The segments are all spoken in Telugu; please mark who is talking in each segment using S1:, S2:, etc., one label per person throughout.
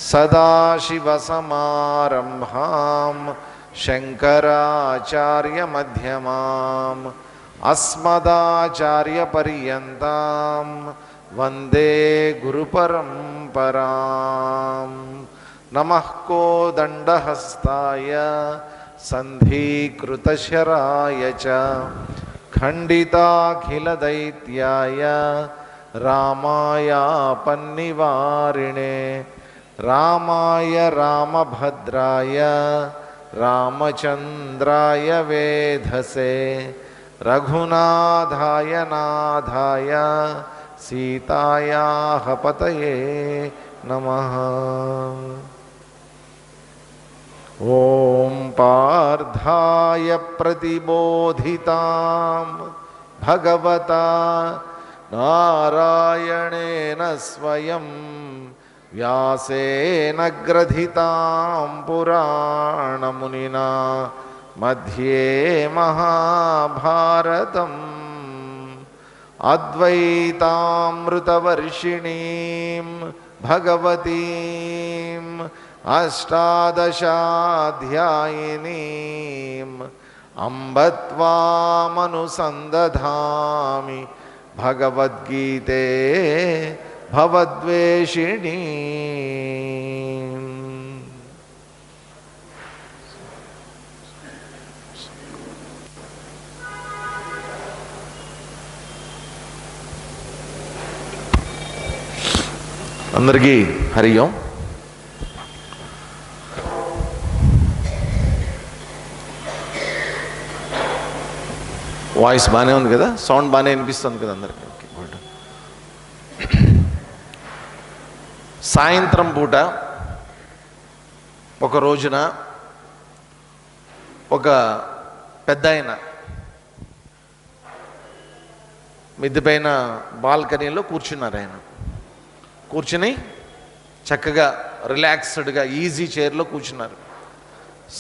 S1: सदाशिवसमारम्भां शङ्कराचार्यमध्यमाम् अस्मदाचार्यपर्यन्तां वन्दे गुरुपरम्पराम्। नमः कोदण्डहस्ताय सन्धिकृतशराय च खण्डिताखिलदैत्याय रामायापन्निवारिणे रामाय रामभद्राय रामचन्द्राय वेधसे रघुनाथाय नाथाय सीतायाः पतये नमः। ॐ पार्थाय प्रतिबोधितां भगवता नारायणेन स्वयं व्यासेन ग्रथितां पुराणमुनिना मध्ये महाभारतम् अद्वैतामृतवर्षिणीं भगवतीम् अष्टादशाध्यायिनीम् अम्ब त्वामनुसन्दधामि भगवद्गीते भवद्वेषिणी। అందరికీ హరి ఓం. వాయిస్ బాగానే ఉంది కదా, సౌండ్ బాగానే వినిపిస్తుంది కదా అందరికీ? Okay, good. సాయంత్రం పూట ఒక రోజున ఒక పెద్ద ఆయన మిద్దె పైన బాల్కనీలో కూర్చున్నారు. ఆయన కూర్చుని చక్కగా రిలాక్స్డ్గా ఈజీ చైర్లో కూర్చున్నారు.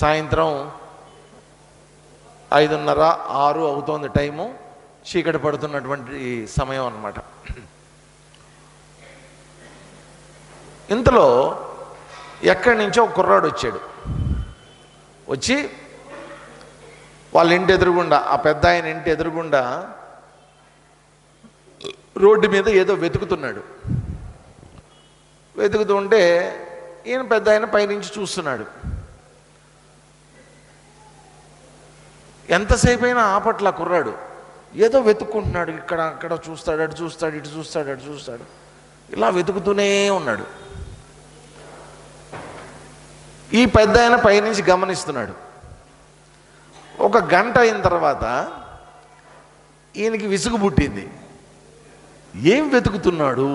S1: సాయంత్రం 5:30, 6 అవుతోంది టైము, చీకటి పడుతున్నటువంటి సమయం అన్నమాట. ఇంతలో ఎక్కడి నుంచో ఒక కుర్రాడు వచ్చాడు. వచ్చి వాళ్ళ ఇంటి ఎదురుగుండా, ఆ పెద్ద ఆయన ఇంటి ఎదురుగుండా రోడ్డు మీద ఏదో వెతుకుతున్నాడు. వెతుకుతూ ఉంటే ఈయన పెద్ద ఆయన పైనుంచి చూస్తున్నాడు. ఎంతసేపు అయినా ఆపట్ల కుర్రాడు ఏదో వెతుక్కుంటున్నాడు. ఇక్కడ అక్కడ చూస్తాడు, అటు చూస్తాడు, ఇటు చూస్తాడు, అటు చూస్తాడు, ఇలా వెతుకుతూనే ఉన్నాడు. ఈ పెద్ద ఆయన పైనుంచి గమనిస్తున్నాడు. ఒక గంట అయిన తర్వాత ఈయనకి విసుగు పుట్టింది. ఏం వెతుకుతున్నాడు,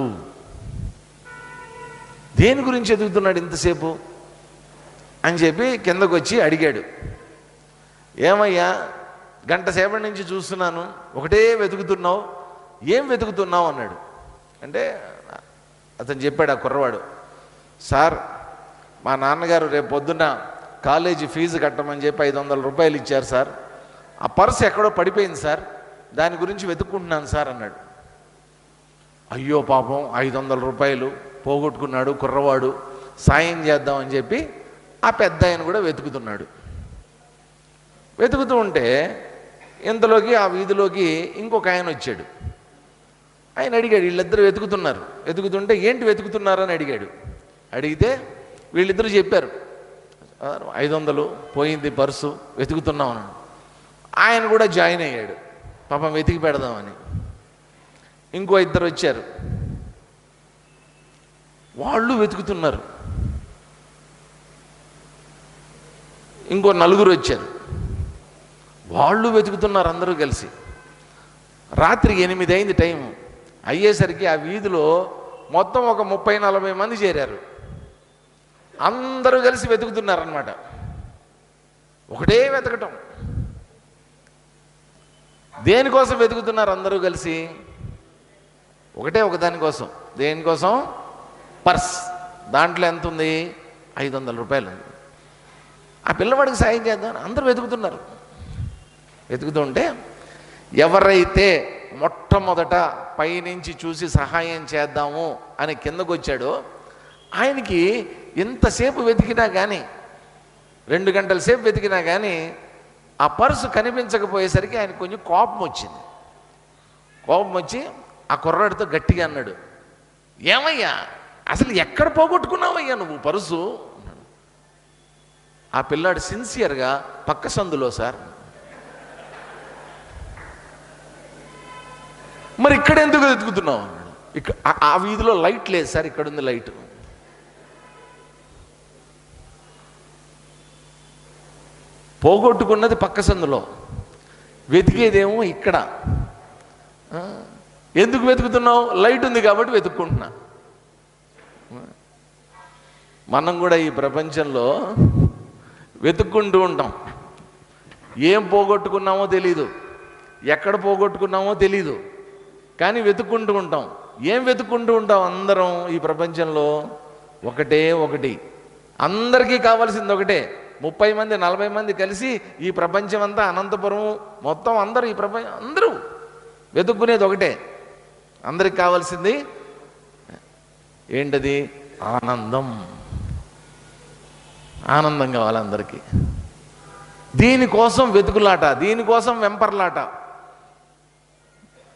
S1: దేని గురించి వెతుకుతున్నాడు ఇంతసేపు అని చెప్పి కిందకు వచ్చి అడిగాడు. ఏమయ్యా, గంట సేపటి నుంచి చూస్తున్నాను, ఒకటే వెతుకుతున్నావు, ఏం వెతుకుతున్నావు అన్నాడు. అంటే అతను చెప్పాడు, ఆ కుర్రవాడు, సార్ మా నాన్నగారు రేపు పొద్దున్న కాలేజీ ఫీజు కట్టమని చెప్పి 500 రూపాయలు ఇచ్చారు సార్. ఆ పర్స్ ఎక్కడో పడిపోయింది సార్, దాని గురించి వెతుక్కుంటున్నాను సార్ అన్నాడు. అయ్యో పాపం, 500 రూపాయలు పోగొట్టుకున్నాడు కుర్రవాడు, సాయం చేద్దామని చెప్పి ఆ పెద్ద ఆయన కూడా వెతుకుతున్నాడు. వెతుకుతూ ఉంటే ఇంతలోకి ఆ వీధిలోకి ఇంకొక ఆయన వచ్చాడు. ఆయన అడిగాడు, వీళ్ళిద్దరు వెతుకుతున్నారు. వెతుకుతుంటే ఏంటి వెతుకుతున్నారని అడిగాడు. అడిగితే వీళ్ళిద్దరూ చెప్పారు, 500 పోయింది పర్సు, వెతుకుతున్నాం అన్నాడు. ఆయన కూడా జాయిన్ అయ్యాడు, పాపం వెతికి పెడదామని. ఇంకో ఇద్దరు వచ్చారు, వాళ్ళు వెతుకుతున్నారు. ఇంకో 4 వచ్చారు, వాళ్ళు వెతుకుతున్నారు. అందరూ కలిసి రాత్రి 8 అయింది టైము. అయ్యేసరికి ఆ వీధిలో మొత్తం ఒక 30-40 మంది చేరారు. అందరూ కలిసి వెతుకుతున్నారన్నమాట. ఒకటే వెతకటం. దేనికోసం వెతుకుతున్నారు అందరూ కలిసి? ఒకటే, ఒకదానికోసం. దేనికోసం? పర్స్. దాంట్లో ఎంత ఉంది? 500 రూపాయలు ఉంది. ఆ పిల్లవాడికి సాయం చేద్దాం అందరూ వెతుకుతున్నారు. వెతుకుతుంటే ఎవరైతే మొట్టమొదట పైనుంచి చూసి సహాయం చేద్దాము అని కిందకు వచ్చాడో ఆయనకి ఎంతసేపు వెతికినా కానీ 2 గంటల సేపు వెతికినా కానీ ఆ పర్సు కనిపించకపోయేసరికి ఆయన కొంచెం కోపం వచ్చింది. కోపం వచ్చి ఆ కుర్రాడితో గట్టిగా అన్నాడు, ఏమయ్యా అసలు ఎక్కడ పోగొట్టుకున్నావయ్యా నువ్వు పర్సు? ఆ పిల్లాడు సిన్సియర్గా పక్క సందులో సార్. మరి ఇక్కడ ఎందుకు వెతుకుతున్నావు అన్నాడు. ఇక్కడ ఆ వీధిలో లైట్ లేదు సార్, ఇక్కడ ఉంది లైట్. పోగొట్టుకున్నది పక్క సందులో, వెతికేదేమో ఇక్కడ. ఎందుకు వెతుకుతున్నావు? లైట్ ఉంది కాబట్టి వెతుక్కుంటున్నా. మనం కూడా ఈ ప్రపంచంలో వెతుక్కుంటూ ఉంటాం. ఏం పోగొట్టుకున్నామో తెలీదు, ఎక్కడ పోగొట్టుకున్నామో తెలీదు, కానీ వెతుక్కుంటూ ఉంటాం. ఏం వెతుక్కుంటూ ఉంటాం? అందరం ఈ ప్రపంచంలో ఒకటి, అందరికీ కావాల్సింది ఒకటే. 30 మంది 40 మంది కలిసి ఈ ప్రపంచం అంతా, అనంతపురం మొత్తం అందరూ, ఈ ప్రపంచం అందరూ వెతుక్కునేది ఒకటే. అందరికి కావాల్సింది ఏంటది? ఆనందం. ఆనందం కావాలి అందరికీ. దీనికోసం వెతుకులాట, దీనికోసం వెంపర్లాట,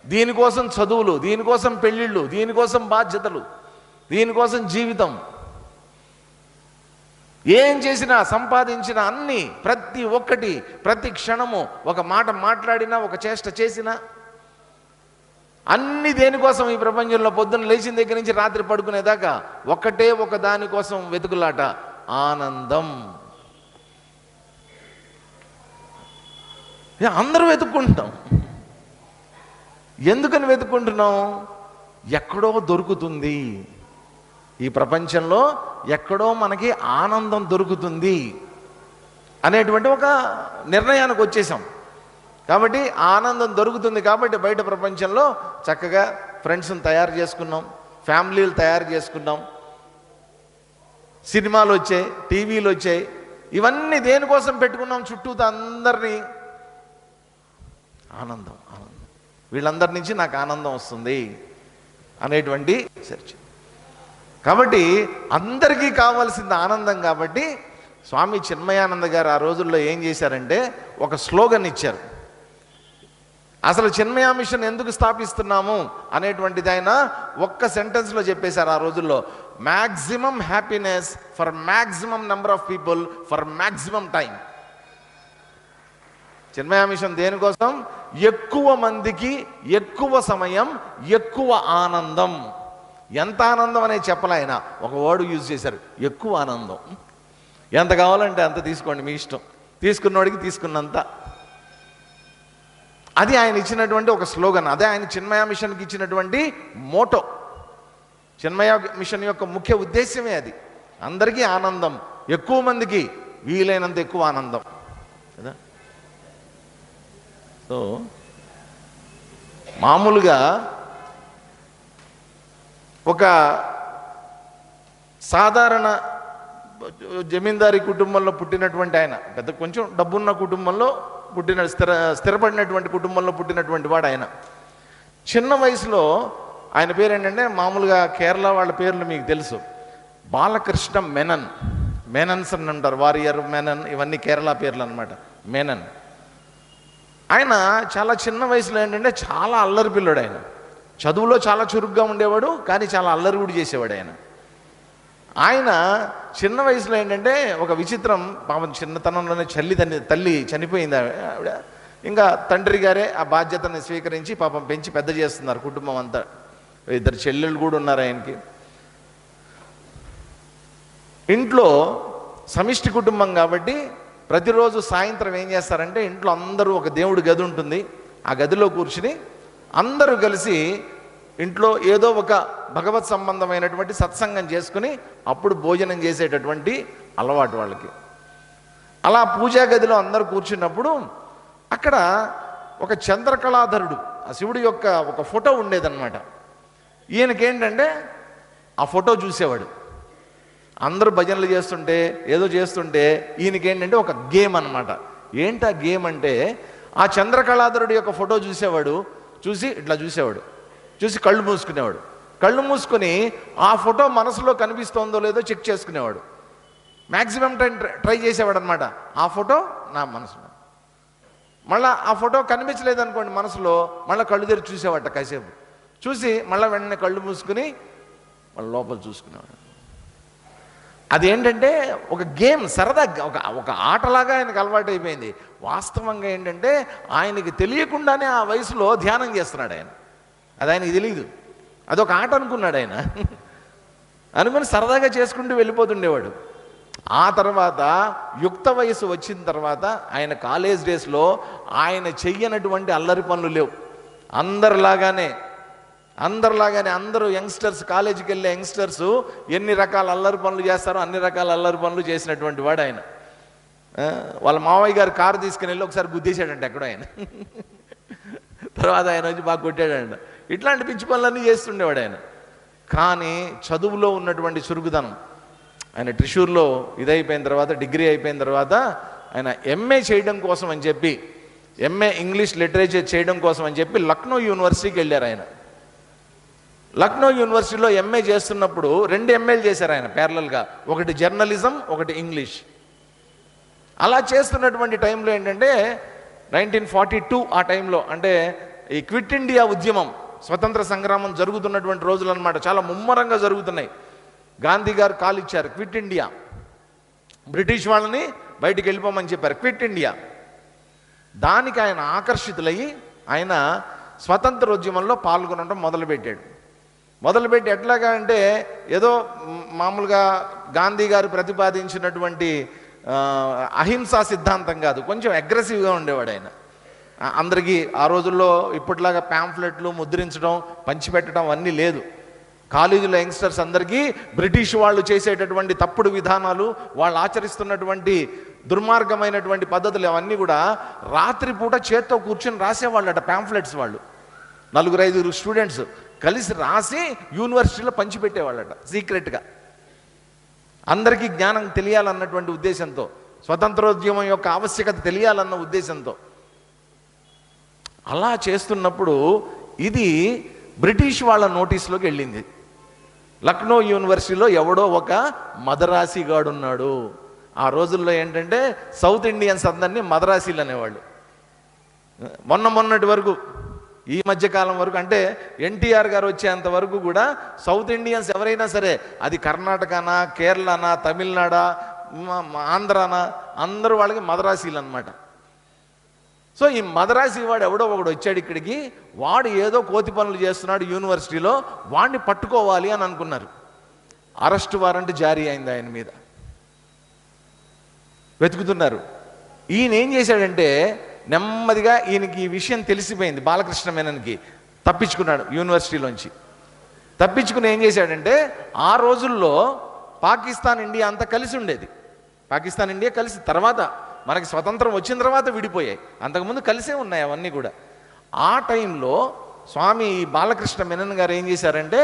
S1: దీనికోసం చదువులు, దీనికోసం పెళ్ళిళ్ళు, దీనికోసం బాధ్యతలు, దీనికోసం జీవితం. ఏం చేసినా, సంపాదించినా అన్నీ, ప్రతి ఒక్కటి, ప్రతి క్షణము, ఒక మాట మాట్లాడినా, ఒక చేష్ట చేసినా అన్నీ దేనికోసం? ఈ ప్రపంచంలో పొద్దున్న లేచిన దగ్గర నుంచి రాత్రి పడుకునేదాకా ఒక దానికోసం వెతుకులాట, ఆనందం. అందరూ వెతుక్కుంటాం. ఎందుకని వెతుక్కుంటున్నాం? ఎక్కడో దొరుకుతుంది, ఈ ప్రపంచంలో ఎక్కడో మనకి ఆనందం దొరుకుతుంది అనేటువంటి ఒక నిర్ణయానికి వచ్చేసాం. కాబట్టి ఆనందం దొరుకుతుంది కాబట్టి బయట ప్రపంచంలో చక్కగా ఫ్రెండ్స్ని తయారు చేసుకున్నాం, ఫ్యామిలీలు తయారు చేసుకున్నాం, సినిమాలు వచ్చాయి, టీవీలు వచ్చాయి. ఇవన్నీ దేనికోసం పెట్టుకున్నాం? చుట్టూతో అందరినీ ఆనందం, వీళ్ళందరి నుంచి నాకు ఆనందం వస్తుంది అనేటువంటి సెర్చ్. కాబట్టి అందరికీ కావాల్సింది ఆనందం. కాబట్టి స్వామి చిన్మయానంద గారు ఆ రోజుల్లో ఏం చేశారంటే ఒక స్లోగన్ ఇచ్చారు. అసలు చిన్మయ మిషన్ ఎందుకు స్థాపిస్తున్నాము అనేటువంటిది ఆయన ఒక్క సెంటెన్స్లో చెప్పేశారు ఆ రోజుల్లో. Maximum happiness for maximum number of people for maximum time. Chinmaya Mission దేనికోసం? ఎక్కువ మందికి, ఎక్కువ సమయం, ఎక్కువ ఆనందం. ఎంత ఆనందం అనేది చెప్పలే ఆయన, ఒక వర్డ్ యూజ్ చేశారు, ఎక్కువ ఆనందం. ఎంత కావాలంటే అంత తీసుకోండి, మీ ఇష్టం, తీసుకున్నవాడికి తీసుకున్నంత. అది ఆయన ఇచ్చినటువంటి ఒక స్లోగన్. అదే ఆయన చిన్మయ మిషన్కి ఇచ్చినటువంటి మోటో. చిన్మయ మిషన్ యొక్క ముఖ్య ఉద్దేశ్యమే అది. అందరికీ ఆనందం, ఎక్కువ మందికి వీలైనంత ఎక్కువ ఆనందం కదా. సో మామూలుగా ఒక సాధారణ జమీందారీ కుటుంబంలో పుట్టినటువంటి ఆయన, పెద్ద కొంచెం డబ్బున్న కుటుంబంలో పుట్టిన, స్థిరపడినటువంటి కుటుంబంలో పుట్టినటువంటి వాడు ఆయన. చిన్న వయసులో ఆయన పేరు ఏంటంటే, మామూలుగా కేరళ వాళ్ళ పేర్లు మీకు తెలుసు, బాలకృష్ణ మెనన్, మెనన్స్ అని అంటారు, వారియర్ మెనన్, ఇవన్నీ కేరళ పేర్లు అనమాట. మెనన్ ఆయన చాలా చిన్న వయసులో ఏంటంటే చాలా అల్లరి పిల్లడు. ఆయన చదువులో చాలా చురుగ్గా ఉండేవాడు, కానీ చాలా అల్లరి కూడా చేసేవాడు ఆయన. ఆయన చిన్న వయసులో ఏంటంటే ఒక విచిత్రం, పాపం చిన్నతనంలోనే తల్లి చనిపోయింది ఆవిడ. ఇంకా తండ్రి గారే ఆ బాధ్యతని స్వీకరించి పాపం పెంచి పెద్ద చేస్తున్నారు కుటుంబం అంతా. 2 చెల్లెళ్ళు కూడా ఉన్నారు ఆయనకి. ఇంట్లో సమిష్టి కుటుంబం కాబట్టి ప్రతిరోజు సాయంత్రం ఏం చేస్తారంటే, ఇంట్లో అందరూ ఒక దేవుడి గది ఉంటుంది, ఆ గదిలో కూర్చుని అందరూ కలిసి ఇంట్లో ఏదో ఒక భగవత్ సంబంధమైనటువంటి సత్సంగం చేసుకుని అప్పుడు భోజనం చేసేటటువంటి అలవాటు వాళ్ళకి. అలా పూజా గదిలో అందరూ కూర్చున్నప్పుడు అక్కడ ఒక చంద్రకళాధరుడు, ఆ శివుడి యొక్క ఒక ఫోటో ఉండేదన్నమాట. ఈయనకేంటంటే ఆ ఫోటో చూసేవాడు. అందరూ భజనలు చేస్తుంటే ఏదో చేస్తుంటే ఈయనకేంటంటే ఒక గేమ్ అనమాట. ఏంటి ఆ గేమ్ అంటే, ఆ చంద్రకళాధరుడి యొక్క ఫోటో చూసేవాడు, చూసి ఇట్లా చూసేవాడు, చూసి కళ్ళు మూసుకునేవాడు. కళ్ళు మూసుకొని ఆ ఫోటో మనసులో కనిపిస్తోందో లేదో చెక్ చేసుకునేవాడు. మ్యాక్సిమం టైం ట్రై చేసేవాడు అనమాట. ఆ ఫోటో నా మనసులో, మళ్ళీ ఆ ఫోటో కనిపించలేదనుకోండి మనసులో, మళ్ళీ కళ్ళు తెరిచి చూసేవాట కాసేపు, చూసి మళ్ళీ వెంటనే కళ్ళు మూసుకుని మళ్ళీ లోపల చూసుకునేవాడు. అదేంటంటే ఒక గేమ్, సరదా, ఒక ఆటలాగా ఆయనకు అలవాటు అయిపోయింది. వాస్తవంగా ఏంటంటే ఆయనకి తెలియకుండానే ఆ వయసులో ధ్యానం చేస్తున్నాడు ఆయన. అది ఆయనకి తెలియదు, అదొక ఆట అనుకున్నాడు ఆయన. అనుకుని సరదాగా చేసుకుంటూ వెళ్ళిపోతుండేవాడు. ఆ తర్వాత యుక్త వయసు వచ్చిన తర్వాత ఆయన కాలేజ్ డేస్లో ఆయన చెయ్యనటువంటి అల్లరి పనులు లేవు. అందరిలాగానే అందరూ యంగ్స్టర్స్, కాలేజీకి వెళ్ళే యంగ్స్టర్స్ ఎన్ని రకాల అల్లరి పనులు చేస్తారో అన్ని రకాల అల్లరి పనులు చేసినటువంటి వాడు ఆయన. వాళ్ళ మావయ్య గారు కారు తీసుకుని వెళ్ళి ఒకసారి గుద్దేశాడంట ఎక్కడో ఆయన. తర్వాత ఆయన వచ్చి బాగా కొట్టాడంట. ఇట్లాంటి పిచ్చి పనులన్నీ చేస్తుండేవాడు ఆయన. కానీ చదువులో ఉన్నటువంటి చురుకుదనం, ఆయన ట్రిషూర్లో ఇదైపోయిన తర్వాత, డిగ్రీ అయిపోయిన తర్వాత ఆయన ఎంఏ చేయడం కోసం అని చెప్పి, ఎంఏ ఇంగ్లీష్ లిటరేచర్ చేయడం కోసం అని చెప్పి లక్నో యూనివర్సిటీకి వెళ్ళారు ఆయన. లక్నో యూనివర్సిటీలో ఎంఏ చేస్తున్నప్పుడు 2 ఎంఏలు చేశారు ఆయన ప్యారలల్గా, ఒకటి జర్నలిజం, ఒకటి ఇంగ్లీష్. అలా చేస్తున్నటువంటి టైంలో ఏంటంటే 1942 ఆ టైంలో, అంటే ఈ క్విట్ ఇండియా ఉద్యమం, స్వతంత్ర సంగ్రామం జరుగుతున్నటువంటి రోజులు అనమాట. చాలా ముమ్మరంగా జరుగుతున్నాయి. గాంధీ గారు కాల్ ఇచ్చారు, క్విట్ ఇండియా, బ్రిటిష్ వాళ్ళని బయటికి వెళ్ళిపోమని చెప్పారు, క్విట్ ఇండియా. దానికి ఆయన ఆకర్షితులయ్యి ఆయన స్వతంత్రోద్యమంలో పాల్గొనడం మొదలుపెట్టి ఎట్లాగా అంటే ఏదో మామూలుగా గాంధీ గారు ప్రతిపాదించినటువంటి అహింసా సిద్ధాంతం కాదు, కొంచెం అగ్రెసివ్గా ఉండేవాడు ఆయన. అందరికీ ఆ రోజుల్లో ఇప్పటిలాగా ప్యాంఫ్లెట్లు ముద్రించడం, పంచిపెట్టడం అన్నీ లేదు. కాలేజీలో యంగ్స్టర్స్ అందరికీ బ్రిటిష్ వాళ్ళు చేసేటటువంటి తప్పుడు విధానాలు, వాళ్ళు ఆచరిస్తున్నటువంటి దుర్మార్గమైనటువంటి పద్ధతులు అవన్నీ కూడా రాత్రిపూట చేత్తో కూర్చొని రాసేవాళ్ళట ప్యాంఫ్లెట్స్. వాళ్ళు 4-5 స్టూడెంట్స్ కలిసి రాసి యూనివర్సిటీలో పంచిపెట్టేవాళ్ళట సీక్రెట్గా, అందరికీ జ్ఞానం తెలియాలన్నటువంటి ఉద్దేశంతో, స్వతంత్రోద్యమం యొక్క ఆవశ్యకత తెలియాలన్న ఉద్దేశంతో. అలా చేస్తున్నప్పుడు ఇది బ్రిటిష్ వాళ్ళ నోటీస్లోకి వెళ్ళింది. లక్నో యూనివర్సిటీలో ఎవడో ఒక మదరాసీగాడు ఉన్నాడు. ఆ రోజుల్లో ఏంటంటే సౌత్ ఇండియన్స్ అందరినీ మదరాసీలు అనేవాళ్ళు. మొన్నటి వరకు, ఈ మధ్యకాలం వరకు, అంటే ఎన్టీఆర్ గారు వచ్చేంత వరకు కూడా సౌత్ ఇండియన్స్ ఎవరైనా సరే, అది కర్ణాటకనా, కేరళనా, తమిళనాడా, ఆంధ్రానా, అందరూ వాళ్ళకి మదరాసీలు అనమాట. సో ఈ మదరాసీ వాడు ఎవడో ఒకడు వచ్చాడు ఇక్కడికి, వాడు ఏదో కోతి పనులు చేస్తున్నాడు యూనివర్సిటీలో, వాడిని పట్టుకోవాలి అని అనుకున్నారు. అరెస్ట్ వారెంట్ జారీ అయింది ఆయన మీద. వెతుకుతున్నారు. ఈయన ఏం చేశాడంటే నెమ్మదిగా ఈయనకి ఈ విషయం తెలిసిపోయింది, బాలకృష్ణ మేనన్కి. తప్పించుకున్నాడు యూనివర్సిటీలోంచి. తప్పించుకుని ఏం చేశాడంటే, ఆ రోజుల్లో పాకిస్తాన్ ఇండియా అంతా కలిసి ఉండేది. పాకిస్తాన్ ఇండియా కలిసి, తర్వాత మనకి స్వతంత్రం వచ్చిన తర్వాత విడిపోయాయి, అంతకుముందు కలిసే ఉన్నాయి అవన్నీ కూడా. ఆ టైంలో స్వామి బాలకృష్ణ మేనన్ గారు ఏం చేశారంటే,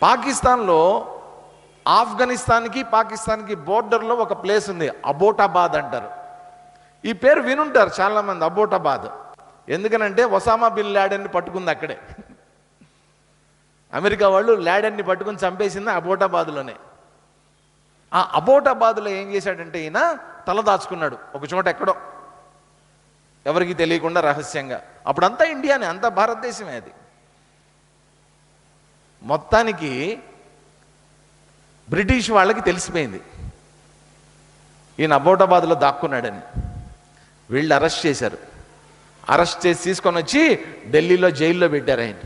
S1: పాకిస్తాన్లో ఆఫ్ఘనిస్తాన్కి పాకిస్తాన్కి బోర్డర్లో ఒక ప్లేస్ ఉంది, అబోటాబాద్ అంటారు. ఈ పేరు వినుంటారు చాలామంది, అబోటాబాద్. ఎందుకనంటే ఒసామా బిన్ లాడెన్ని పట్టుకుంది అక్కడే. అమెరికా వాళ్ళు లాడెన్ని పట్టుకుని చంపేసింది అబోటాబాద్లోనే. ఆ అబోటాబాద్లో ఏం చేశాడంటే ఈయన తల దాచుకున్నాడు ఒక చోట ఎక్కడో, ఎవరికి తెలియకుండా రహస్యంగా. అప్పుడంతా ఇండియానే, అంతా భారతదేశమే. అది మొత్తానికి బ్రిటిష్ వాళ్ళకి తెలిసిపోయింది ఈయన అబోటాబాద్లో దాక్కున్నాడని. వీళ్ళు అరెస్ట్ చేశారు. అరెస్ట్ చేసి తీసుకొని వచ్చి ఢిల్లీలో జైల్లో పెట్టారు ఆయన.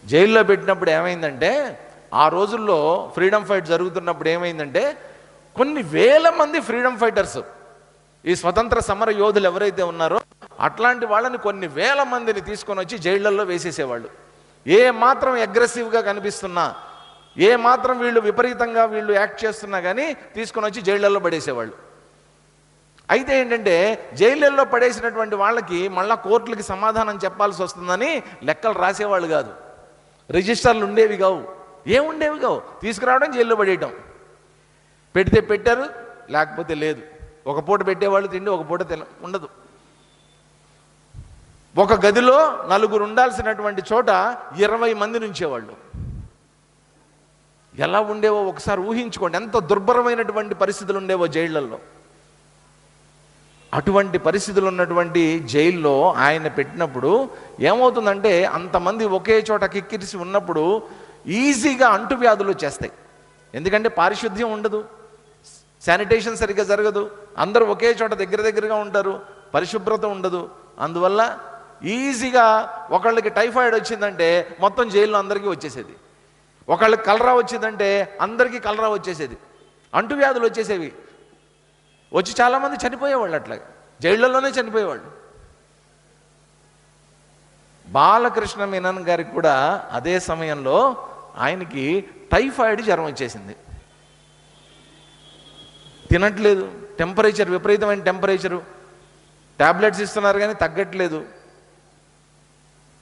S1: జైల్లో పెట్టినప్పుడు ఏమైందంటే, ఆ రోజుల్లో ఫ్రీడమ్ ఫైట్ జరుగుతున్నప్పుడు ఏమైందంటే, కొన్ని వేల మంది ఫ్రీడమ్ ఫైటర్స్, ఈ స్వతంత్ర సమర యోధులు ఎవరైతే ఉన్నారో అట్లాంటి వాళ్ళని కొన్ని వేల మందిని తీసుకొని వచ్చి జైళ్ళల్లో వేసేసేవాళ్ళు. ఏ మాత్రం అగ్రెసివ్గా కనిపిస్తున్నా, ఏ మాత్రం వీళ్ళు విపరీతంగా వీళ్ళు యాక్ట్ చేస్తున్నా కానీ తీసుకొని వచ్చి జైళ్ళల్లో పడేసేవాళ్ళు. అయితే ఏంటంటే, జైళ్ళల్లో పడేసినటువంటి వాళ్ళకి మళ్ళా కోర్టులకి సమాధానం చెప్పాల్సి వస్తుందని లెక్కలు రాసేవాళ్ళు కాదు, రిజిస్టర్లు ఉండేవి కావు, ఏముండేవి కావు. తీసుకురావడం, జైల్లో పడేయటం. పెడితే పెట్టారు, లేకపోతే లేదు. ఒక పూట పెట్టేవాళ్ళు తిండి, ఒక పూట ఉండదు. ఒక గదిలో 4 ఉండాల్సినటువంటి చోట 20 మంది నుంచేవాళ్ళు. ఎలా ఉండేవో ఒకసారి ఊహించుకోండి, ఎంత దుర్భరమైనటువంటి పరిస్థితులు ఉండేవో జైళ్ళల్లో. అటువంటి పరిస్థితులు ఉన్నటువంటి జైల్లో ఆయన పెట్టినప్పుడు ఏమవుతుందంటే, అంతమంది ఒకే చోట కిక్కిరిసి ఉన్నప్పుడు ఈజీగా అంటువ్యాధులు వచ్చేస్తాయి. ఎందుకంటే పారిశుద్ధ్యం ఉండదు, శానిటేషన్ సరిగ్గా జరగదు, అందరూ ఒకే చోట దగ్గరగా ఉంటారు, పరిశుభ్రత ఉండదు. అందువల్ల ఈజీగా ఒకళ్ళకి టైఫాయిడ్ వచ్చిందంటే మొత్తం జైల్లో అందరికీ వచ్చేసేది, ఒకళ్ళకి కలరా వచ్చిందంటే అందరికీ కలరా వచ్చేసేది, అంటువ్యాధులు వచ్చేసేవి. వచ్చి చాలామంది చనిపోయేవాళ్ళు, అట్లాగా జైళ్ళలోనే చనిపోయేవాళ్ళు. బాలకృష్ణ మీనన్ గారికి కూడా అదే సమయంలో ఆయనకి టైఫాయిడ్ జ్వరం వచ్చేసింది. తినట్లేదు, టెంపరేచర్ విపరీతమైన టెంపరేచరు, ట్యాబ్లెట్స్ ఇస్తున్నారు కానీ తగ్గట్లేదు.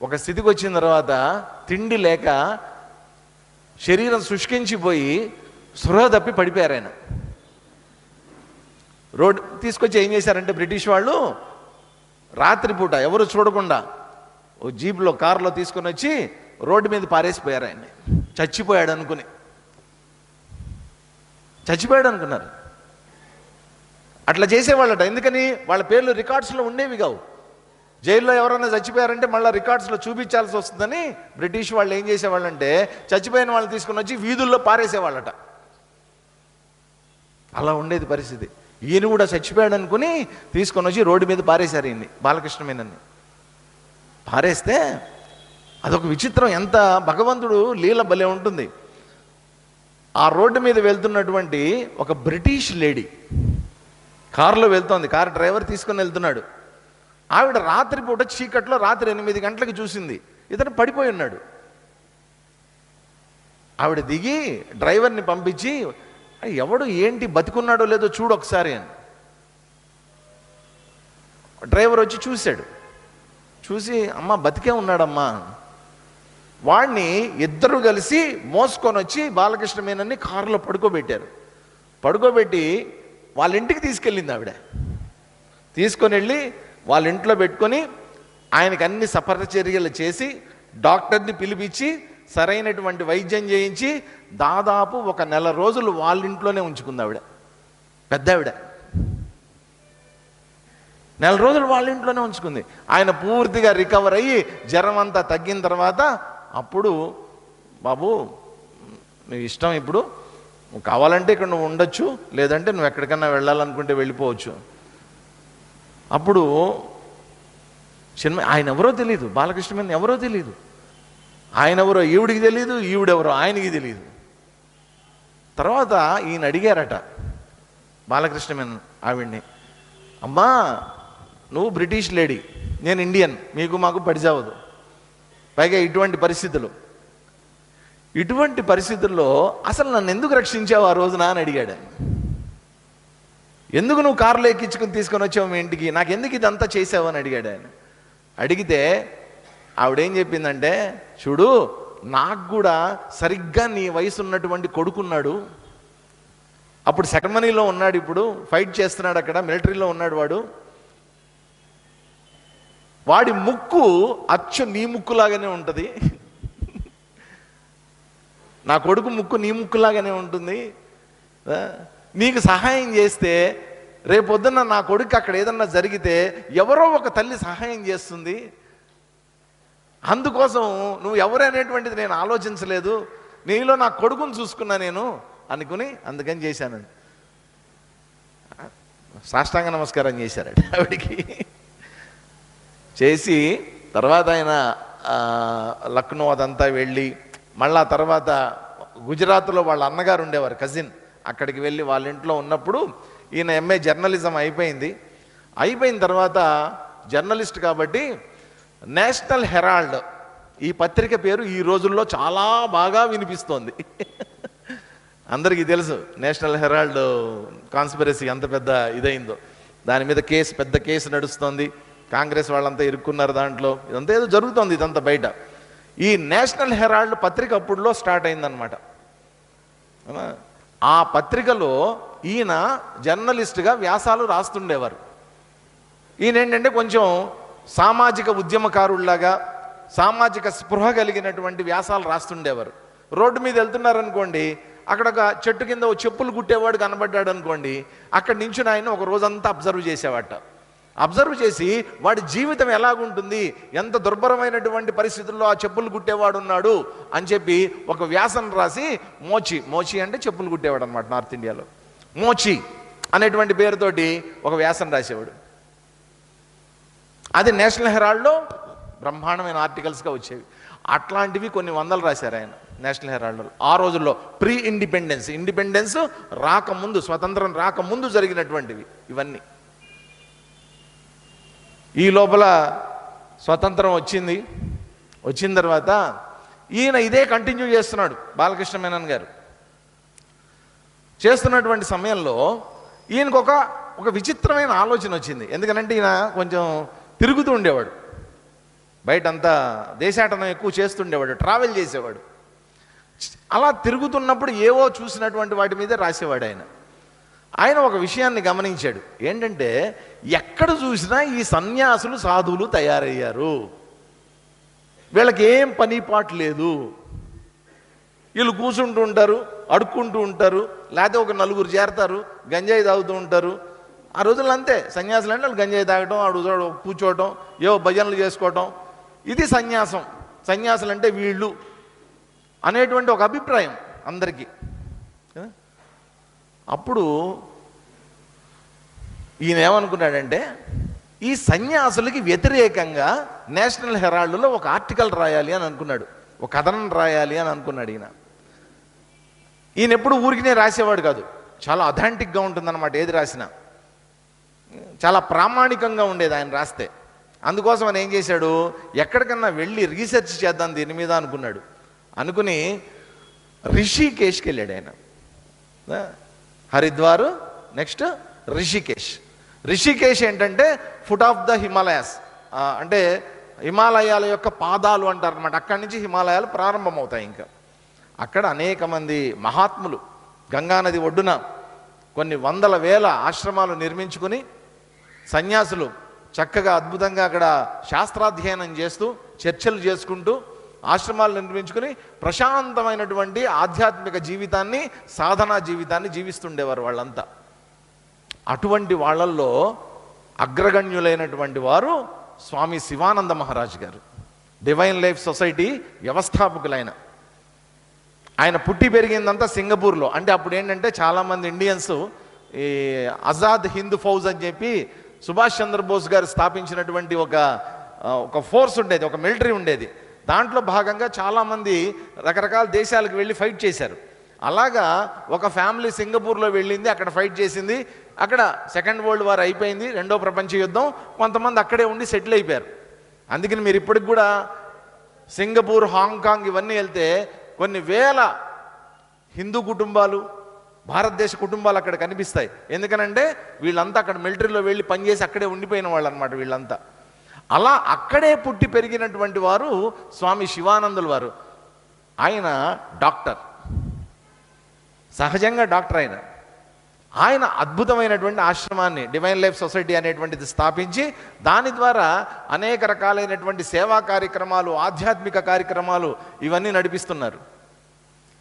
S1: ఒక స్థితికి వచ్చిన తర్వాత తిండి లేక శరీరం శుష్కించిపోయి స్పృహ తప్పి పడిపోయారు ఆయన. రోడ్ తీసుకొచ్చి ఏం చేశారంటే బ్రిటిష్ వాళ్ళు రాత్రిపూట ఎవరు చూడకుండా ఓ జీప్లో కారులో తీసుకొని వచ్చి రోడ్డు మీద పారేసిపోయారు ఆయన్ని. చచ్చిపోయాడు అనుకున్నారు. అట్లా చేసేవాళ్ళట. ఎందుకని? వాళ్ళ పేర్లు రికార్డ్స్లో ఉండేవి కావు. జైల్లో ఎవరైనా చచ్చిపోయారంటే మళ్ళీ రికార్డ్స్లో చూపించాల్సి వస్తుందని బ్రిటిష్ వాళ్ళు ఏం చేసేవాళ్ళంటే చచ్చిపోయిన వాళ్ళని తీసుకొని వచ్చి వీధుల్లో పారేసేవాళ్ళట. అలా ఉండేది పరిస్థితి. ఈయన కూడా చచ్చిపోయాడు అనుకుని తీసుకొని వచ్చి రోడ్డు మీద పారేశారు ఈయన్ని, బాలకృష్ణ మీనన్ని. పారేస్తే అదొక విచిత్రం, ఎంత భగవంతుడు లీల భలే ఉంటుంది. ఆ రోడ్డు మీద వెళ్తున్నటువంటి ఒక బ్రిటిష్ లేడీ కారులో వెళ్తోంది, కారు డ్రైవర్ తీసుకొని వెళ్తున్నాడు. ఆవిడ రాత్రిపూట చీకట్లో రాత్రి 8 గంటలకు చూసింది ఇతను పడిపోయి ఉన్నాడు. ఆవిడ దిగి డ్రైవర్ని పంపించి ఎవడు ఏంటి బతికున్నాడో లేదో చూడు ఒకసారి అని. డ్రైవర్ వచ్చి చూశాడు, చూసి అమ్మ బతికే ఉన్నాడమ్మా. వాడిని ఇద్దరు కలిసి మోసుకొని వచ్చి బాలకృష్ణ మీనన్ని కారులో పడుకోబెట్టారు. పడుకోబెట్టి వాళ్ళ ఇంటికి తీసుకెళ్ళింది ఆవిడ. తీసుకొని వెళ్ళి వాళ్ళ ఇంట్లో పెట్టుకొని ఆయనకు అన్ని సపరిచర్యలు చేసి డాక్టర్ని పిలిపించి సరైనటువంటి వైద్యం చేయించి దాదాపు 1 నెల రోజులు వాళ్ళ ఇంట్లోనే ఉంచుకుంది ఆవిడ. పెద్ద ఆవిడ నెల రోజులు వాళ్ళ ఇంట్లోనే ఉంచుకుంది. ఆయన పూర్తిగా రికవర్ అయ్యి జ్వరం అంతా తగ్గిన తర్వాత అప్పుడు బాబు నీ ఇష్టం, ఇప్పుడు నువ్వు కావాలంటే ఇక్కడ నువ్వు ఉండొచ్చు, లేదంటే నువ్వు ఎక్కడికన్నా వెళ్ళాలనుకుంటే వెళ్ళిపోవచ్చు. అప్పుడు ఆయన ఎవరో తెలియదు, బాలకృష్ణ మీనన్ ఎవరో తెలియదు. ఆయన ఎవరో ఈవిడికి తెలియదు, ఈవిడెవరో ఆయనకి తెలియదు. తర్వాత ఈయన అడిగారట బాలకృష్ణ మీనన్ ఆవిడ్ని, అమ్మా నువ్వు బ్రిటిష్ లేడీ, నేను ఇండియన్, మీకు మాకు పడిచావదు, పైగా ఇటువంటి పరిస్థితుల్లో అసలు నన్ను ఎందుకు రక్షించావు ఆ రోజున అని అడిగాడు. ఎందుకు నువ్వు కారులో ఎక్కించుకుని తీసుకొని వచ్చావు మీ ఇంటికి, నాకు ఎందుకు ఇదంతా చేసావు అని అడిగాడు ఆయన. అడిగితే ఆవిడేం చెప్పిందంటే, చూడు నాకు కూడా సరిగ్గా నీ వయసు ఉన్నటువంటి కొడుకున్నాడు, అప్పుడు సెకండరీలో ఉన్నాడు, ఇప్పుడు ఫైట్ చేస్తున్నాడు, అక్కడ మిలిటరీలో ఉన్నాడు. వాడి ముక్కు అచ్చు నీ ముక్కులాగానే ఉంటుంది, నా కొడుకు ముక్కు నీ ముక్కులాగానే ఉంటుంది. నీకు సహాయం చేస్తే రేపొద్దున్న నా కొడుకు అక్కడ ఏదన్నా జరిగితే ఎవరో ఒక తల్లి సహాయం చేస్తుంది, అందుకోసం నువ్వు ఎవరు అనేటువంటిది నేను ఆలోచించలేదు, నీలో నా కొడుకుని చూసుకున్నా నేను అనుకుని అందుకని చేశానండి. సాష్టాంగ నమస్కారం చేశారట ఆవిడికి. చేసి తర్వాత ఆయన లక్నో అదంతా వెళ్ళి మళ్ళా తర్వాత గుజరాత్లో వాళ్ళ అన్నగారు ఉండేవారు, కజిన్, అక్కడికి వెళ్ళి వాళ్ళ ఇంట్లో ఉన్నప్పుడు ఈయన ఎంఏ జర్నలిజం అయిపోయిన తర్వాత జర్నలిస్ట్ కాబట్టి నేషనల్ హెరాల్డ్ ఈ పత్రిక పేరు ఈ రోజుల్లో చాలా బాగా వినిపిస్తోంది. అందరికీ తెలుసు నేషనల్ హెరాల్డ్ కాన్స్పిరసీ ఎంత పెద్ద ఇదైందో, దాని మీద పెద్ద కేసు నడుస్తోంది, కాంగ్రెస్ వాళ్ళంతా ఇరుక్కున్నారు దాంట్లో, ఇదంతా ఏదో జరుగుతోంది ఇదంతా బయట. ఈ నేషనల్ హెరాల్డ్ పత్రిక అప్పుడులో స్టార్ట్ అయిందనమాట. ఆ పత్రికలో ఈయన జర్నలిస్ట్గా వ్యాసాలు రాస్తుండేవారు. ఈయన ఏంటంటే కొంచెం సామాజిక ఉద్యమకారుల్లాగా సామాజిక స్పృహ కలిగినటువంటి వ్యాసాలు రాస్తుండేవారు. రోడ్డు మీద వెళ్తున్నారనుకోండి, అక్కడ ఒక చెట్టు కింద ఓ చెప్పులు కుట్టేవాడు కనబడ్డాడు అనుకోండి, అక్కడి నుంచి ఆయన ఒక రోజంతా అబ్జర్వ్ చేసేవాట. అబ్జర్వ్ చేసి వాడి జీవితం ఎలాగుంటుంది, ఎంత దుర్భరమైనటువంటి పరిస్థితుల్లో ఆ చెప్పులు కుట్టేవాడు ఉన్నాడు అని చెప్పి ఒక వ్యాసం రాసి మోచి అంటే చెప్పులు కుట్టేవాడు అనమాట. నార్త్ ఇండియాలో మోచి అనేటువంటి పేరుతోటి ఒక వ్యాసం రాసేవాడు. అది నేషనల్ హెరాల్డ్లో బ్రహ్మాండమైన ఆర్టికల్స్గా వచ్చేవి. అట్లాంటివి కొన్ని వందలు రాశారు ఆయన నేషనల్ హెరాల్డ్లో. ఆ రోజుల్లో ప్రీ ఇండిపెండెన్స్ రాకముందు, స్వతంత్రం రాకముందు జరిగినటువంటివి ఇవన్నీ. ఈ లోపల స్వతంత్రం వచ్చిన తర్వాత ఈయన ఇదే కంటిన్యూ చేస్తున్నాడు. బాలకృష్ణ మేనన్ గారు చేస్తున్నటువంటి సమయంలో ఈయనకు ఒక విచిత్రమైన ఆలోచన వచ్చింది. ఎందుకనంటే ఈయన కొంచెం తిరుగుతూ ఉండేవాడు, బయటంతా దేశాటనం ఎక్కువ చేస్తుండేవాడు, ట్రావెల్ చేసేవాడు. అలా తిరుగుతున్నప్పుడు ఏవో చూసినటువంటి వాటి మీద రాసేవాడు ఆయన ఒక విషయాన్ని గమనించాడు. ఏంటంటే ఎక్కడ చూసినా ఈ సన్యాసులు సాధువులు తయారయ్యారు, వీళ్ళకి ఏం పని పాటు లేదు, వీళ్ళు కూర్చుంటూ ఉంటారు, అడుక్కుంటూ ఉంటారు, లేకపోతే ఒక నలుగురు చేరతారు, గంజాయి తాగుతూ ఉంటారు. ఆ రోజుల్లో అంతే, సన్యాసులు అంటే వాళ్ళు గంజాయి తాగటం, అడుగు కూర్చోవటం, ఏవో భజనలు చేసుకోవటం, ఇది సన్యాసులు అంటే వీళ్ళు అనేటువంటి ఒక అభిప్రాయం అందరికీ. అప్పుడు ఈయన ఏమనుకున్నాడంటే ఈ సన్యాసులకి వ్యతిరేకంగా నేషనల్ హెరాల్డ్లో ఒక ఆర్టికల్ రాయాలి అని అనుకున్నాడు, ఒక కథనం రాయాలి అని అనుకున్నాడు. ఈయన ఎప్పుడు ఊరికినే రాసేవాడు కాదు, చాలా అథెంటిక్గా ఉంటుందన్నమాట. ఏది రాసినా చాలా ప్రామాణికంగా ఉండేది ఆయన రాస్తే. అందుకోసం ఆయన ఏం చేశాడు, ఎక్కడికన్నా వెళ్ళి రీసెర్చ్ చేద్దాం దీని మీద అనుకుని రిషికేష్కి వెళ్ళాడు ఆయన. హరిద్వార్, నెక్స్ట్ రిషికేష్ ఏంటంటే ఫుట్ ఆఫ్ ద హిమాలయాస్, అంటే హిమాలయాల యొక్క పాదాలు అంటారు అనమాట. అక్కడి నుంచి హిమాలయాలు ప్రారంభమవుతాయి. ఇంకా అక్కడ అనేక మంది మహాత్ములు గంగానది ఒడ్డున కొన్ని వందల వేల ఆశ్రమాలు నిర్మించుకుని సన్యాసులు చక్కగా అద్భుతంగా అక్కడ శాస్త్రాధ్యయనం చేస్తూ చర్చలు చేసుకుంటూ ఆశ్రమాలు నిర్మించుకుని ప్రశాంతమైనటువంటి ఆధ్యాత్మిక జీవితాన్ని, సాధనా జీవితాన్ని జీవిస్తుండేవారు వాళ్ళంతా. అటువంటి వాళ్ళల్లో అగ్రగణ్యులైనటువంటి వారు స్వామి శివానంద మహారాజ్ గారు, డివైన్ లైఫ్ సొసైటీ వ్యవస్థాపకులైన. ఆయన పుట్టి పెరిగిందంతా సింగపూర్లో. అంటే అప్పుడు ఏంటంటే చాలామంది ఇండియన్స్ ఈ ఆజాద్ హింద్ ఫౌజ్ అని చెప్పి సుభాష్ చంద్రబోస్ గారు స్థాపించినటువంటి ఒక ఫోర్స్ ఉండేది, ఒక మిలిటరీ ఉండేది. దాంట్లో భాగంగా చాలామంది రకరకాల దేశాలకు వెళ్ళి ఫైట్ చేశారు. అలాగా ఒక ఫ్యామిలీ సింగపూర్లో వెళ్ళింది, అక్కడ ఫైట్ చేసింది. అక్కడ సెకండ్ వరల్డ్ వార్ అయిపోయింది, రెండో ప్రపంచ యుద్ధం. కొంతమంది అక్కడే ఉండి సెటిల్ అయిపోయారు. అందుకని మీరు ఇప్పటికి కూడా సింగపూర్, హాంకాంగ్ ఇవన్నీ వెళ్తే కొన్ని వేల హిందూ కుటుంబాలు, భారతదేశ కుటుంబాలు అక్కడ కనిపిస్తాయి. ఎందుకనంటే వీళ్ళంతా అక్కడ మిలిటరీలో వెళ్ళి పనిచేసి అక్కడే ఉండిపోయిన వాళ్ళు అనమాట వీళ్ళంతా. అలా అక్కడే పుట్టి పెరిగినటువంటి వారు స్వామి శివానందుల వారు. ఆయన డాక్టర్, సహజంగా డాక్టర్. ఆయన అద్భుతమైనటువంటి ఆశ్రమాన్ని డివైన్ లైఫ్ సొసైటీ అనేటువంటిది స్థాపించి దాని ద్వారా అనేక రకాలైనటువంటి సేవా కార్యక్రమాలు, ఆధ్యాత్మిక కార్యక్రమాలు ఇవన్నీ నడిపిస్తున్నారు.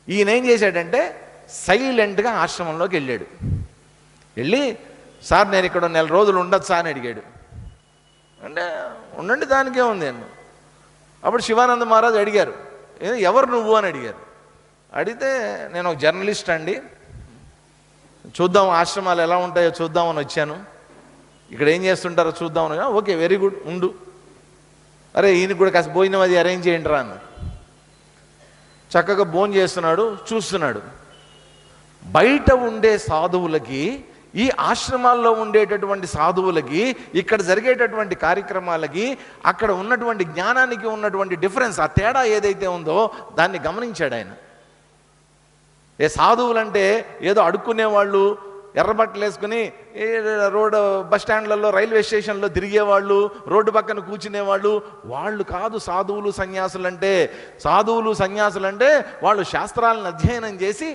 S1: ఈయన ఏం చేశాడంటే సైలెంట్గా ఆశ్రమంలోకి వెళ్ళి సార్ నేను ఇక్కడ నెల రోజులు ఉండొచ్చా అని అడిగాడు. అంటే ఉండండి దానికే ఉంది అన్న. అప్పుడు శివానంద మహారాజ్ అడిగారు, ఎవరు నువ్వు అని అడిగారు. అడిగితే నేను ఒక జర్నలిస్ట్ అండి, చూద్దాం ఆశ్రమాలు ఎలా ఉంటాయో చూద్దామని వచ్చాను, ఇక్కడ ఏం చేస్తుంటారో చూద్దామని. ఓకే వెరీ గుడ్ ఉండు, అరే ఈయనకి కూడా కాస్త భోజనం అది అరేంజ్ చేయండి రా అన్న. చక్కగా భోజనం చేస్తున్నాడు, చూస్తున్నాడు. బయట ఉండే సాధువులకి, ఈ ఆశ్రమాల్లో ఉండేటటువంటి సాధువులకి, ఇక్కడ జరిగేటటువంటి కార్యక్రమాలకి, అక్కడ ఉన్నటువంటి జ్ఞానానికి ఉన్నటువంటి డిఫరెన్స్, ఆ తేడా ఏదైతే ఉందో దాన్ని గమనించాడు ఆయన. సాధువులంటే ఏదో అడుక్కునేవాళ్ళు, ఎర్రబట్టలు వేసుకుని రోడ్డు బస్ స్టాండ్లలో, రైల్వే స్టేషన్లో తిరిగేవాళ్ళు, రోడ్డు పక్కన కూర్చునేవాళ్ళు, వాళ్ళు కాదు సాధువులు సన్యాసులంటే వాళ్ళు శాస్త్రాలను అధ్యయనం చేసి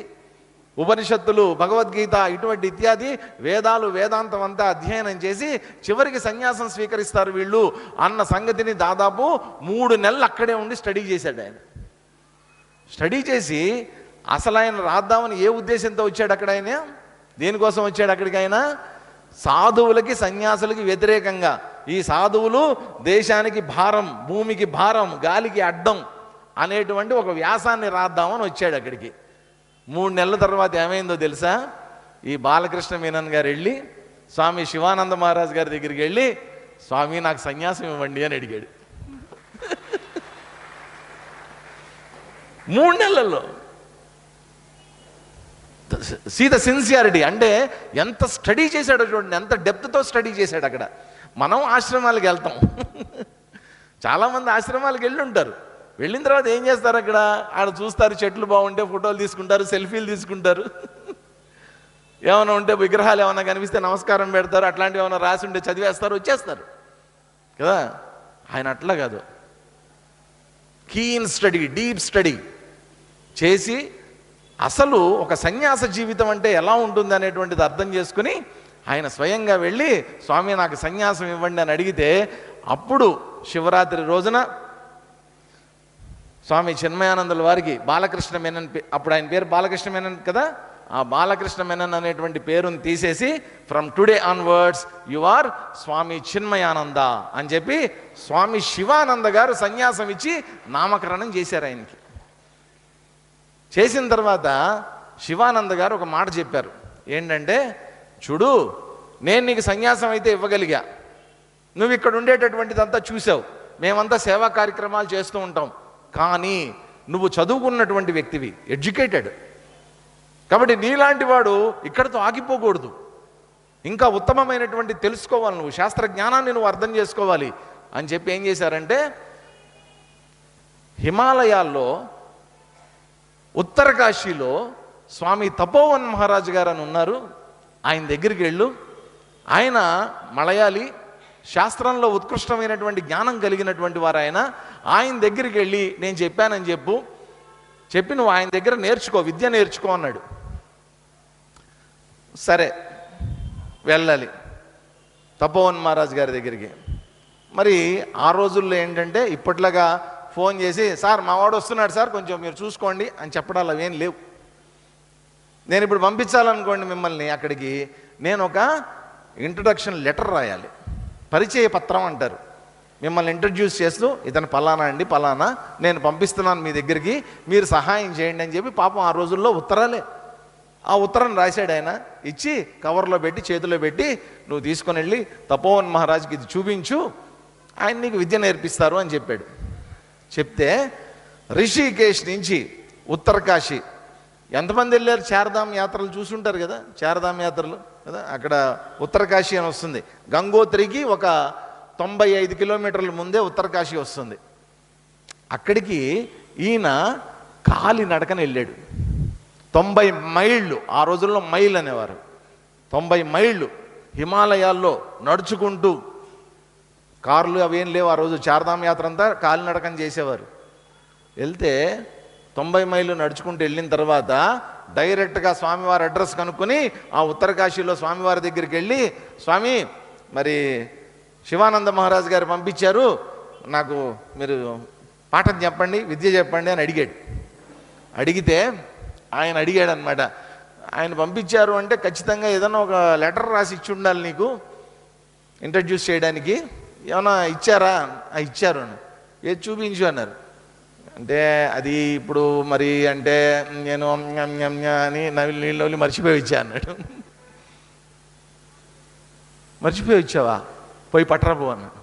S1: ఉపనిషత్తులు, భగవద్గీత ఇటువంటి ఇత్యాది వేదాలు, వేదాంతం అంతా అధ్యయనం చేసి చివరికి సన్యాసం స్వీకరిస్తారు వీళ్ళు అన్న సంగతిని దాదాపు 3 నెలలు అక్కడే ఉండి స్టడీ చేశాడు ఆయన. స్టడీ చేసి అసలు ఆయన రాద్దామని ఏ ఉద్దేశంతో వచ్చాడు అక్కడ ఆయన? దేనికోసం వచ్చాడు అక్కడికి ఆయన? సాధువులకి సన్యాసులకి వ్యతిరేకంగా, ఈ సాధువులు దేశానికి భారం, భూమికి భారం, గాలికి అడ్డం అనేటువంటి ఒక వ్యాసాన్ని రాద్దామని వచ్చాడు అక్కడికి. 3 నెలల తర్వాత ఏమైందో తెలుసా? ఈ బాలకృష్ణ మీనన్ గారు వెళ్ళి స్వామి శివానంద మహారాజ్ గారి దగ్గరికి వెళ్ళి, స్వామి నాకు సన్యాసం ఇవ్వండి అని అడిగాడు. 3 నెలల్లో. See the sincerity. అంటే ఎంత స్టడీ చేశాడో చూడండి, ఎంత డెప్త్తో స్టడీ చేశాడు అక్కడ. మనం ఆశ్రమాలకు వెళ్తాం, చాలామంది ఆశ్రమాలకు వెళ్ళి ఉంటారు. వెళ్ళిన తర్వాత ఏం చేస్తారు? అక్కడ ఆడ చూస్తారు, చెట్లు బాగుంటే ఫోటోలు తీసుకుంటారు, సెల్ఫీలు తీసుకుంటారు, ఏమైనా ఉంటే విగ్రహాలు ఏమైనా కనిపిస్తే నమస్కారం పెడతారు, అట్లాంటివి ఏమైనా రాసి ఉంటే చదివేస్తారు, వచ్చేస్తారు కదా. ఆయన అట్లా కాదు, కీన్ స్టడీ, డీప్ స్టడీ చేసి అసలు ఒక సన్యాస జీవితం అంటే ఎలా ఉంటుంది అనేటువంటిది అర్థం చేసుకుని ఆయన స్వయంగా వెళ్ళి స్వామి నాకు సన్యాసం ఇవ్వండి అని అడిగితే, అప్పుడు శివరాత్రి రోజున స్వామి చిన్మయానందుల వారికి బాలకృష్ణ మెనన్, అప్పుడు ఆయన పేరు బాలకృష్ణ మెనన్ కదా, ఆ బాలకృష్ణ మెనన్ అనేటువంటి పేరును తీసేసి from today onwards you are Swami Chinmayananda అని చెప్పి స్వామి శివానంద గారు సన్యాసం ఇచ్చి నామకరణం చేశారు ఆయనకి. చేసిన తర్వాత శివానంద గారు ఒక మాట చెప్పారు, ఏంటంటే చూడు, నేను నీకు సన్యాసం అయితే ఇవ్వగలిగా, నువ్వు ఇక్కడ ఉండేటటువంటిదంతా చూసావు, మేమంతా సేవా కార్యక్రమాలు చేస్తూ ఉంటాం, కానీ నువ్వు చదువుకున్నటువంటి వ్యక్తివి, ఎడ్యుకేటెడ్, కాబట్టి నీలాంటి వాడు ఇక్కడితో ఆగిపోకూడదు, ఇంకా ఉత్తమమైనటువంటి తెలుసుకోవాలి, నువ్వు శాస్త్ర జ్ఞానాన్ని నువ్వు అర్థం చేసుకోవాలి అని చెప్పి ఏం చేశారంటే, హిమాలయాల్లో ఉత్తరకాశీలో స్వామి తపోవన్ మహారాజు గారు అని ఉన్నారు, ఆయన దగ్గరికి వెళ్ళు, ఆయన మలయాళీ, శాస్త్రంలో ఉత్కృష్టమైనటువంటి జ్ఞానం కలిగినటువంటి వారు ఆయన దగ్గరికి వెళ్ళి నేను చెప్పానని చెప్పి నువ్వు ఆయన దగ్గర నేర్చుకో, విద్య నేర్చుకో అన్నాడు. సరే వెళ్ళాలి తపోవన్ మహారాజు గారి దగ్గరికి. మరి ఆ రోజుల్లో ఏంటంటే ఇప్పట్లాగా ఫోన్ చేసి సార్ మావాడు వస్తున్నాడు సార్ కొంచెం మీరు చూసుకోండి అని చెప్పడాలు అవేం లేవు. నేను ఇప్పుడు పంపించాలనుకోండి మిమ్మల్ని అక్కడికి, నేను ఒక ఇంట్రడక్షన్ లెటర్ రాయాలి, పరిచయ పత్రం అంటారు, మిమ్మల్ని ఇంట్రడ్యూస్ చేస్తూ ఇతను పలానా అండి పలానా, నేను పంపిస్తున్నాను మీ దగ్గరికి, మీరు సహాయం చేయండి అని చెప్పి పాపం ఆ రోజుల్లో ఉత్తరాలే. ఆ ఉత్తరం రాశాడు ఆయన, ఇచ్చి కవర్లో పెట్టి చేతిలో పెట్టి నువ్వు తీసుకొని వెళ్ళి తపోవన్ మహారాజుకి ఇది చూపించు, ఆయన నీకు విద్య నేర్పిస్తారు అని చెప్పాడు. చెప్తే రిషికేశ్ నుంచి ఉత్తరకాశీ ఎంతమంది వెళ్ళారు? చార్ధామ్ యాత్రలు చూసుంటారు కదా, చార్ధామ్ యాత్రలు కదా, అక్కడ ఉత్తరకాశీ అని వస్తుంది. గంగోత్రికి ఒక 95 కిలోమీటర్ల ముందే ఉత్తరకాశీ వస్తుంది. అక్కడికి ఈయన కాలి నడకని వెళ్ళాడు. 90 మైళ్ళు, ఆ రోజుల్లో మైల్ అనేవారు, 90 మైళ్ళు హిమాలయాల్లో నడుచుకుంటూ, కార్లు అవేం లేవు ఆ రోజు, చార్ధామ్ యాత్ర అంతా కాలినడకం చేసేవారు. వెళ్తే 90 మైళ్ళు నడుచుకుంటూ వెళ్ళిన తర్వాత డైరెక్ట్గా స్వామివారి అడ్రస్ కనుక్కొని ఆ ఉత్తరకాశీలో స్వామివారి దగ్గరికి వెళ్ళి, స్వామి మరి శివానంద మహారాజు గారు పంపించారు, నాకు మీరు పాఠం చెప్పండి, విద్య చెప్పండి అని అడిగాడు. అడిగితే ఆయన అడిగాడు అనమాట, ఆయన పంపించారు అంటే ఖచ్చితంగా ఏదైనా ఒక లెటర్ రాసి ఇచ్చి ఉండాలి నీకు ఇంట్రడ్యూస్ చేయడానికి, ఏమన్నా ఇచ్చారా? ఇచ్చారు అని. ఏది చూపించు అన్నారు. అంటే అది ఇప్పుడు మరి అంటే నేను అని నీళ్ళు మర్చిపోయి ఇచ్చా అన్నాడు. మర్చిపోయి వచ్చావా? పోయి పట్టరాబో అన్నాడు.